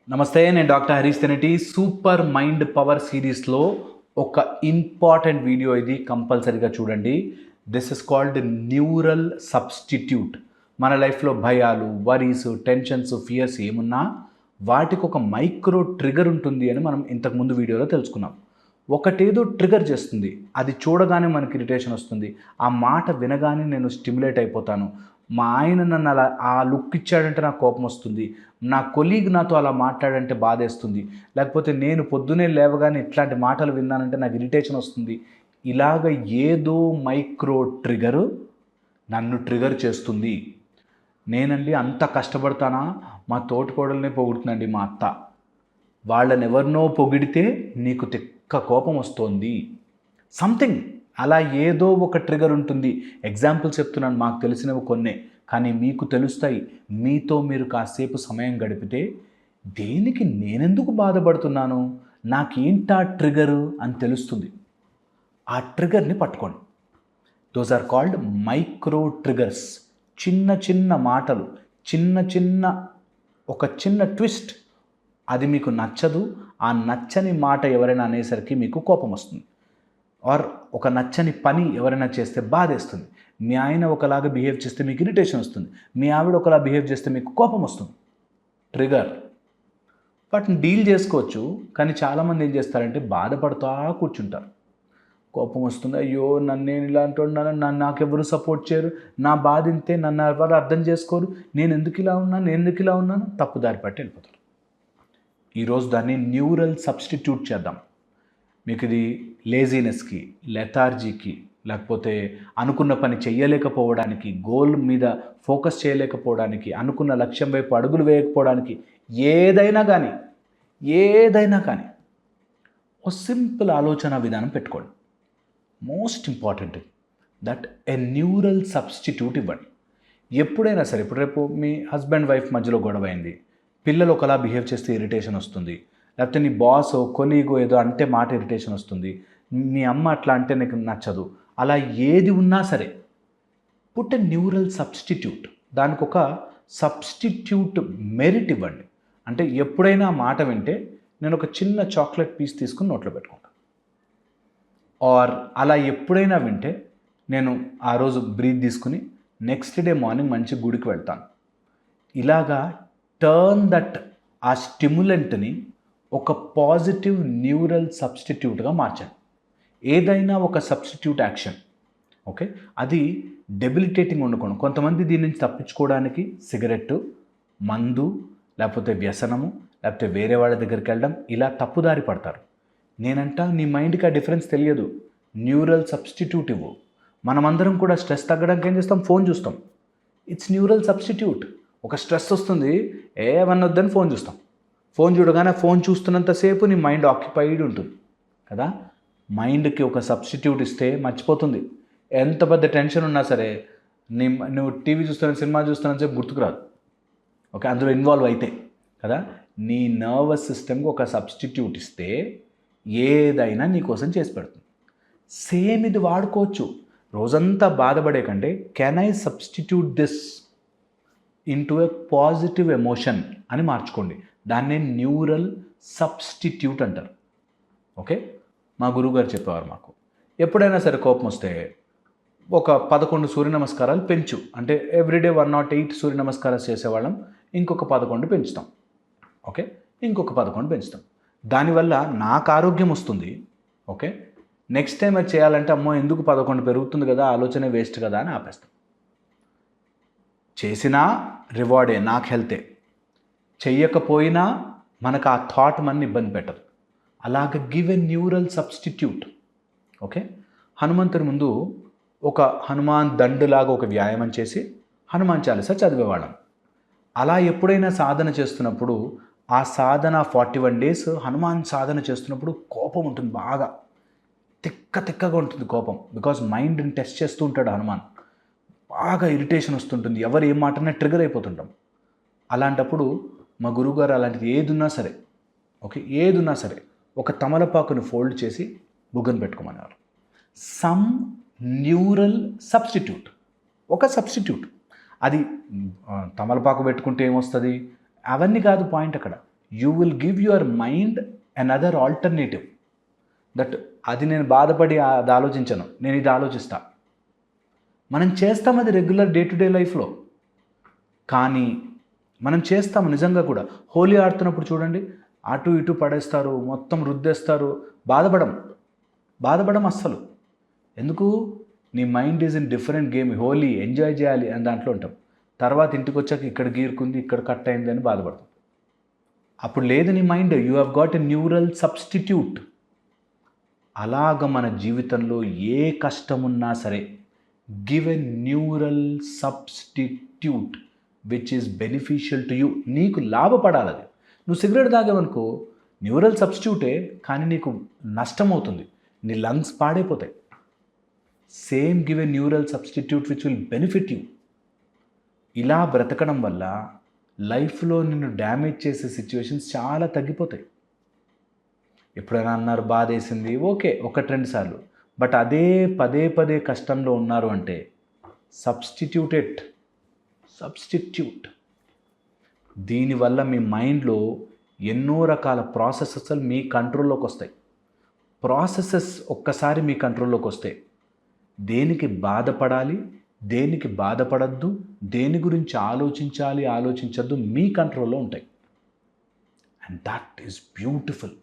నమస్తే, నేను doctor Harish Tenati. Super mind power సిరీస్లో ఒక ఇంపార్టెంట్ వీడియో ఇది, కంపల్సరీగా చూడండి. This is called neural substitute. మన లైఫ్లో భయాలు, వరీస్, టెన్షన్స్, ఫియర్స్ ఏమున్నా వాటికి ఒక మైక్రో ట్రిగర్ ఉంటుంది అని మనం ఇంతకుముందు వీడియోలో తెలుసుకున్నాం. ఒకటేదో ట్రిగర్ చేస్తుంది, అది చూడగానే మనకి ఇరిటేషన్ వస్తుంది, ఆ మాట వినగానే నేను స్టిమ్యులేట్ అయిపోతాను, మా ఆయన నన్ను అలా ఆ లుక్ ఇచ్చాడంటే నాకు కోపం వస్తుంది, నా కొలీగ్ నాతో అలా మాట్లాడంటే బాధేస్తుంది, లేకపోతే నేను పొద్దునే లేవగానే ఇట్లాంటి మాటలు విన్నానంటే నాకు ఇరిటేషన్ వస్తుంది. ఇలాగ ఏదో మైక్రో ట్రిగరు నన్ను ట్రిగర్ చేస్తుంది. నేనండి అంత కష్టపడతానా, మా తోటికోడల్ని పొగుడుతుందండి మా అత్త, వాళ్ళని ఎవరినో పొగిడితే నీకు తిక్క కోపం వస్తుంది. సంథింగ్ అలా ఏదో ఒక ట్రిగర్ ఉంటుంది. ఎగ్జాంపుల్స్ చెప్తున్నాను, మాకు తెలిసినవి కొన్నే, కానీ మీకు తెలుస్తాయి. మీతో మీరు కాసేపు సమయం గడిపితే దేనికి నేనెందుకు బాధపడుతున్నాను, నాకేంటా ట్రిగరు అని తెలుస్తుంది. ఆ ట్రిగర్ని పట్టుకోండి. Those are called micro triggers. చిన్న చిన్న మాటలు, ఒక చిన్న ట్విస్ట్, అది మీకు నచ్చదు. ఆ నచ్చని మాట ఎవరైనా అనేసరికి మీకు కోపం వస్తుంది. ఆర్ ఒక నచ్చని పని ఎవరైనా చేస్తే బాధేస్తుంది. మీ ఆయన ఒకలాగా బిహేవ్ చేస్తే మీకు ఇరిటేషన్ వస్తుంది. మీ ఆవిడ ఒకలా బిహేవ్ చేస్తే మీకు కోపం వస్తుంది. ట్రిగర్. వాటిని డీల్ చేసుకోవచ్చు, కానీ చాలామంది ఏం చేస్తారంటే బాధపడుతూ కూర్చుంటారు. కోపం వస్తుంది, అయ్యో నన్ను ఇలాంటి ఉన్నాను, నాకెవరు సపోర్ట్ చేయరు, నా బాధ ఇంతే, నన్ను ఎవరు అర్థం చేసుకోరు, నేను ఎందుకు ఇలా ఉన్నాను, తప్పుదారి పట్టి వెళ్ళిపోతారు. ఈరోజు దాన్ని న్యూరల్ సబ్స్టిట్యూట్ చేద్దాం. మీకు ఇది లేజీనెస్కి, లెథార్జీకి, లేకపోతే అనుకున్న పని చేయలేకపోవడానికి, గోల్ మీద ఫోకస్ చేయలేకపోవడానికి, అనుకున్న లక్ష్యం వైపు అడుగులు వేయకపోవడానికి, ఏదైనా కానీ ఒక సింపుల్ ఆలోచన విధానం పెట్టుకోండి. Most important that a neural substitute ఇవ్వండి. ఎప్పుడైనా సరే, ఇప్పుడు రేపు మీ హస్బెండ్ వైఫ్ మధ్యలో గొడవ అయింది, పిల్లలు ఒకలా బిహేవ్ చేస్తే ఇరిటేషన్ వస్తుంది, లేకపోతే నీ బాస్ కొలీగో ఏదో అంటే మాట ఇరిటేషన్ వస్తుంది, మీ అమ్మ అట్లా అంటే నీకు నచ్చదు, అలా ఏది ఉన్నా సరే పుట్ ఎ న్యూరల్ సబ్స్టిట్యూట్. దానికి ఒక సబ్స్టిట్యూట్ మెరిట్ ఇవ్వండి. అంటే ఎప్పుడైనా మాట వింటే నేను ఒక చిన్న చాక్లెట్ పీస్ తీసుకుని నోట్లో పెట్టుకుంటాను. ఆర్ అలా ఎప్పుడైనా వింటే నేను ఆ రోజు బ్రీత్ తీసుకుని నెక్స్ట్ డే మార్నింగ్ మంచి గుడికి వెళ్తాను. ఇలాగా టర్న్ దట్ ఆ స్టిమ్యులెంట్ని ఒక పాజిటివ్ న్యూరల్ సబ్స్టిట్యూట్గా మార్చండి. ఏదైనా ఒక సబ్స్టిట్యూట్ యాక్షన్, ఓకే, అది డెబిలిటేటింగ్ ఉండకూడదు. కొంతమంది దీని నుంచి తప్పించుకోవడానికి సిగరెట్టు, మందు, లేకపోతే వ్యసనము, లేకపోతే వేరే వాళ్ళ దగ్గరికి వెళ్ళడం, ఇలా తప్పుదారి పడతారు. నీ మైండ్కి ఆ డిఫరెన్స్ తెలియదు. న్యూరల్ సబ్స్టిట్యూట్ ఇవ్వు. మనమందరం కూడా స్ట్రెస్ తగ్గడానికి ఏం చేస్తాం? ఫోన్ చూస్తాం. It's neural substitute. ఒక స్ట్రెస్ వస్తుంది, ఏమన్నా వద్దని ఫోన్ చూస్తాం. ఫోన్ చూడగానే ఫోన్ చూస్తున్నంతసేపు నీ మైండ్ ఆక్యుపైడ్ ఉంటుంది కదా. మైండ్కి ఒక సబ్స్టిట్యూట్ ఇస్తే మర్చిపోతుంది. ఎంత పెద్ద టెన్షన్ ఉన్నా సరే నువ్వు టీవీ చూస్తున్నా, సినిమా చూస్తున్నా సేపు గుర్తుకురాదు. ఓకే, అందులో ఇన్వాల్వ్ అయితే కదా. నీ నర్వస్ సిస్టమ్కి ఒక సబ్స్టిట్యూట్ ఇస్తే ఏదైనా నీ కోసం చేసి పెడుతుంది. సేమ్ ఇది వాడుకోవచ్చు. రోజంతా బాధపడే కంటే can I substitute this into a positive emotion అని మార్చుకోండి. దాన్నే న్యూరల్ సబ్స్టిట్యూట్ అంటారు. ఓకే, మా గురువుగారు చెప్పేవారు, మాకు ఎప్పుడైనా సరే కోపం వస్తే ఒక 11 సూర్య నమస్కారాలు పెంచు అంటే ఎవ్రీడే 108 సూర్య నమస్కారాలు చేసేవాళ్ళం, ఇంకొక 11 పెంచుతాం. ఓకే, ఇంకొక 11 పెంచుతాం. దానివల్ల నాకు ఆరోగ్యం వస్తుంది. ఓకే, నెక్స్ట్ టైం అది చేయాలంటే అమ్మో ఎందుకు 11 పెరుగుతుంది కదా, ఆలోచనే వేస్ట్ కదా అని ఆపేస్తాం. చేసినా రివార్డే, నాకు హెల్తే. చెయ్యకపోయినా మనకు ఆ థాట్ మన ఇబ్బంది పెట్టదు. అలాగ give a neural substitute. Okay, హనుమంతుడి ముందు ఒక హనుమాన్ దండులాగా ఒక వ్యాయామం చేసి హనుమాన్ చాలీసా చదివేవాళ్ళం. అలా ఎప్పుడైనా సాధన చేస్తున్నప్పుడు ఆ సాధన 41 days హనుమాన్ సాధన చేస్తున్నప్పుడు కోపం ఉంటుంది, బాగా తిక్కగా ఉంటుంది కోపం. బికాజ్ మైండ్ని టెస్ట్ చేస్తూ ఉంటాడు హనుమాన్. బాగా ఇరిటేషన్ వస్తుంటుంది, ఎవరు ఏం మాటనే ట్రిగర్ అయిపోతుంటాం. అలాంటప్పుడు మా గురువుగారు అలాంటిది ఏదున్నా సరే ఒక తమలపాకుని ఫోల్డ్ చేసి బుగ్గన పెట్టుకోమన్నారు. సమ్ న్యూరల్ సబ్స్టిట్యూట్, ఒక సబ్స్టిట్యూట్. అది తమలపాకు పెట్టుకుంటే ఏమొస్తుంది అవన్నీ కాదు పాయింట్. అక్కడ you will give your mind another alternative. That అది నేను బాధపడి అది ఆలోచించను, నేను ఇది ఆలోచిస్తా. మనం చేస్తాం అది రెగ్యులర్ డే టు డే లైఫ్లో. కానీ మనం చేస్తాము నిజంగా కూడా. హోలీ ఆడుతున్నప్పుడు చూడండి, అటు ఇటు పడేస్తారు, మొత్తం రుద్దేస్తారు. బాధపడం అస్సలు. ఎందుకు? నీ mind is in different game. హోలీ ఎంజాయ్ చేయాలి అని దాంట్లో ఉంటాం. తర్వాత ఇంటికి వచ్చాక ఇక్కడ గీరుకుంది, ఇక్కడ కట్ అయింది అని బాధపడతాం. అప్పుడు లేదు నీ mind, you have got a neural substitute. అలాగ మన జీవితంలో ఏ కష్టమున్నా సరే, give a neural substitute which is beneficial to you. నీకు లాభపడాలి అది. నువ్వు సిగరెట్ తాగావనుకో, న్యూరల్ సబ్స్టిట్యూటే, కానీ నీకు నష్టం అవుతుంది, నీ లంగ్స్ పాడైపోతాయి. Same give a neural substitute which will benefit you. ఇలా బ్రతకడం వల్ల లైఫ్లో నిన్ను డ్యామేజ్ చేసే సిచ్యువేషన్స్ చాలా తగ్గిపోతాయి. ఎప్పుడైనా అన్నారు బాధ వేసింది, ఓకే 1-2 సార్లు, బట్ అదే పదే కష్టంలో ఉన్నారు అంటే సబ్స్టిట్యూట్. దీనివల్ల మీ మైండ్లో ఎన్నో రకాల ప్రాసెసెస్ మీ కంట్రోల్లోకి వస్తాయి. ప్రాసెసెస్ ఒక్కసారి మీ కంట్రోల్లోకి వస్తాయి, దేనికి బాధపడాలి, దేనికి బాధపడద్దు, దేని గురించి ఆలోచించద్దు మీ కంట్రోల్లో ఉంటాయి. And that is beautiful.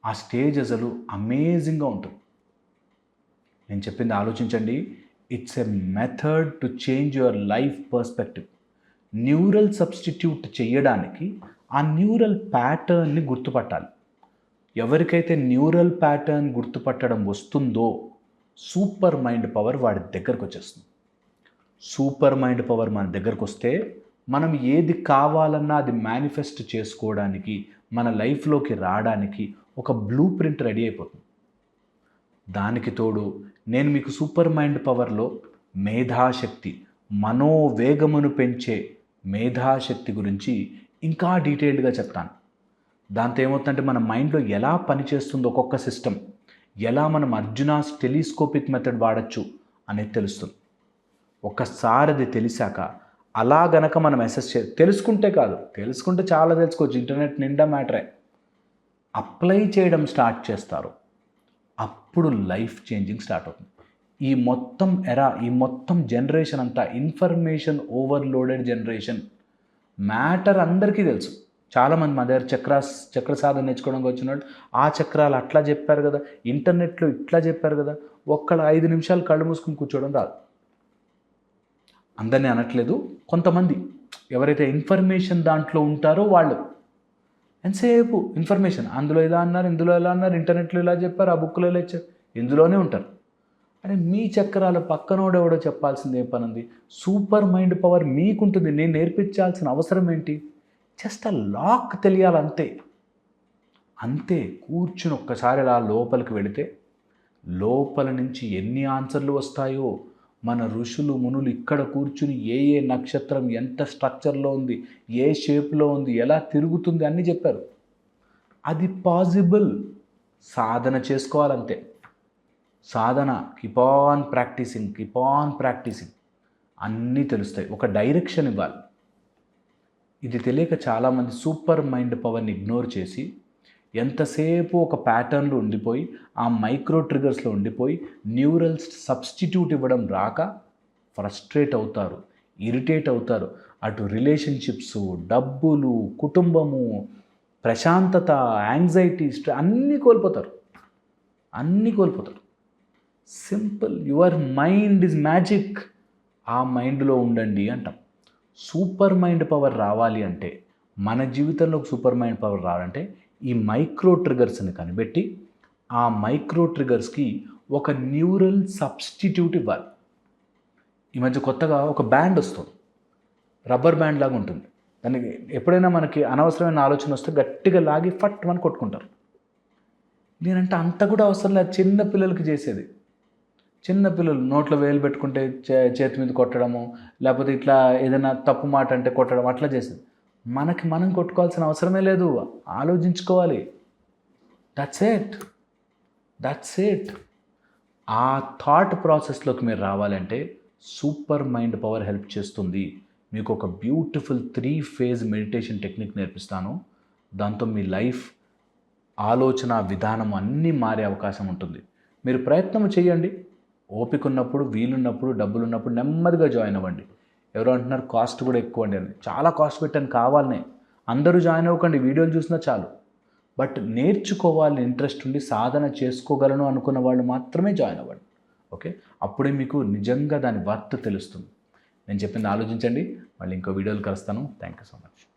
ఆ స్టేజ్ అసలు అమేజింగ్గా ఉంటుంది. నేను చెప్పింది ఆలోచించండి. It's a method to change your life perspective. Neural substitute చేయడానికి ఆ న్యూరల్ ప్యాటర్న్ని గుర్తుపట్టాలి. ఎవరికైతే న్యూరల్ ప్యాటర్న్ గుర్తుపట్టడం వస్తుందో సూపర్ మైండ్ పవర్ వాడి దగ్గరకు వచ్చేస్తుంది. సూపర్ మైండ్ పవర్ మన దగ్గరకు వస్తే మనం ఏది కావాలన్నా అది మేనిఫెస్ట్ చేసుకోవడానికి, మన లైఫ్లోకి రావడానికి ఒక బ్లూ ప్రింట్ రెడీ అయిపోతుంది. దానికి తోడు నేను మీకు సూపర్ మైండ్ పవర్లో మేధాశక్తి, మనోవేగమును పెంచే మేధాశక్తి గురించి ఇంకా డీటెయిల్డ్గా చెప్తాను. దాంతో ఏమవుతుందంటే మన మైండ్లో ఎలా పనిచేస్తుందో ఒక్కొక్క సిస్టమ్, ఎలా మనం అర్జునాస్ టెలిస్కోపిక్ మెథడ్ వాడచ్చు అనేది తెలుస్తుంది. ఒక్కసారి అది తెలిసాక అలా గనక మనం తెలుసుకుంటే చాలా తెలుసుకోవచ్చు, ఇంటర్నెట్ నిండా మ్యాటరే. అప్లై చేయడం స్టార్ట్ చేస్తారు, అప్పుడు లైఫ్ చేంజింగ్ స్టార్ట్ అవుతుంది. ఈ మొత్తం జనరేషన్ అంతా ఇన్ఫర్మేషన్ ఓవర్లోడెడ్ జనరేషన్. మ్యాటర్ అందరికీ తెలుసు. చాలామంది మా దగ్గర చక్ర సాధన నేర్చుకోవడానికి వచ్చినట్టు ఆ చక్రాలు అట్లా చెప్పారు కదా, ఇంటర్నెట్లో ఇట్లా చెప్పారు కదా, 5 నిమిషాలు కళ్ళు మూసుకుని కూర్చోవడం రాదు. అందరినీ అనట్లేదు, కొంతమంది ఎవరైతే ఇన్ఫర్మేషన్ దాంట్లో ఉంటారో వాళ్ళు ఎంతసేపు ఇన్ఫర్మేషన్, అందులో ఇలా అన్నారు, ఇందులో ఎలా అన్నారు, ఇంటర్నెట్లో ఇలా చెప్పారు, ఆ బుక్లో ఇలా ఇచ్చారు, ఇందులోనే ఉంటారు. అంటే మీ చక్రాల పక్కనోడెవడో చెప్పాల్సింది ఏం పనుంది? సూపర్ మైండ్ పవర్ మీకుంటుంది, నేను నేర్పించాల్సిన అవసరం ఏంటి? జస్ట్ ఆ లాక్ తెలియాలంతే. కూర్చుని ఒక్కసారి అలా లోపలికి వెళితే లోపల నుంచి ఎన్ని ఆన్సర్లు వస్తాయో. మన ఋషులు మునులు ఇక్కడ కూర్చుని ఏ నక్షత్రం ఎంత స్ట్రక్చర్లో ఉంది, ఏ షేప్లో ఉంది, ఎలా తిరుగుతుంది అన్నీ చెప్పారు. అది పాసిబుల్. సాధన చేసుకోవాలంతే. సాధన, కీప్ ఆన్ ప్రాక్టీసింగ్, అన్నీ తెలుస్తాయి. ఒక డైరెక్షన్ ఇవ్వాలి. ఇది తెలియక చాలామంది సూపర్ మైండ్ పవర్ని ఇగ్నోర్ చేసి ఎంతసేపు ఒక ప్యాటర్న్లో ఉండిపోయి, ఆ మైక్రో ట్రిగర్స్లో ఉండిపోయి, న్యూరల్ సబ్స్టిట్యూట్ ఇవ్వడం రాక ఫ్రస్ట్రేట్ అవుతారు, ఇరిటేట్ అవుతారు. అటు రిలేషన్షిప్స్, డబ్బులు, కుటుంబము, ప్రశాంతత, యాంగ్జైటీ, అన్నీ కోల్పోతారు. Simple. Your mind is magic. ఆ మైండ్లో ఉండండి అంటాం. సూపర్ మైండ్ పవర్ రావాలి అంటే, మన జీవితంలో సూపర్ మైండ్ పవర్ రావాలంటే ఈ మైక్రో ట్రిగర్స్ని కనిపెట్టి ఆ మైక్రో ట్రిగర్స్కి ఒక న్యూరల్ సబ్స్టిట్యూట్ ఇవ్వాలి. ఈ మధ్య కొత్తగా ఒక బ్యాండ్ వస్తుంది, రబ్బర్ బ్యాండ్ లాగా ఉంటుంది. దానికి ఎప్పుడైనా మనకి అనవసరమైన ఆలోచన వస్తే గట్టిగా లాగి ఫట్ అని కొట్టుకుంటారు. నేనంటే అంత కూడా అవసరం లేదు, చిన్న పిల్లలకి చేసేది. చిన్నపిల్లలు నోట్లో వేలు పెట్టుకుంటే చేతి మీద కొట్టడము, లేకపోతే ఇట్లా ఏదైనా తప్పు మాట అంటే కొట్టడం, అట్లా చేసేది. మనం కొట్టుకోవాల్సిన అవసరమే లేదు, ఆలోచించుకోవాలి. That's it. ఆ థాట్ ప్రాసెస్లోకి మీరు రావాలంటే సూపర్ మైండ్ పవర్ హెల్ప్ చేస్తుంది. మీకు ఒక బ్యూటిఫుల్ 3 ఫేజ్ మెడిటేషన్ టెక్నిక్ నేర్పిస్తాను. దాంతో మీ లైఫ్ ఆలోచన విధానం అన్నీ మారే అవకాశం ఉంటుంది. మీరు ప్రయత్నం చేయండి. ఓపిక ఉన్నప్పుడు, వీలున్నప్పుడు, డబ్బులు ఉన్నప్పుడు నెమ్మదిగా జాయిన్ అవ్వండి. ఎవరో అంటున్నారు కాస్ట్ కూడా ఎక్కువ అండి అని. చాలా కాస్ట్ పెట్టాను కావాలనే. అందరూ జాయిన్ అవ్వకండి, వీడియోలు చూసినా చాలు. బట్ నేర్చుకోవాలి ఇంట్రెస్ట్ ఉండి సాధన చేసుకోగలను అనుకున్న వాళ్ళు మాత్రమే జాయిన్ అవ్వండి. ఓకే, అప్పుడే మీకు నిజంగా దాని వర్త్ తెలుస్తుంది. నేను చెప్పింది ఆలోచించండి. మళ్ళీ ఇంకో వీడియోలు కలుస్తాను. Thank you so much.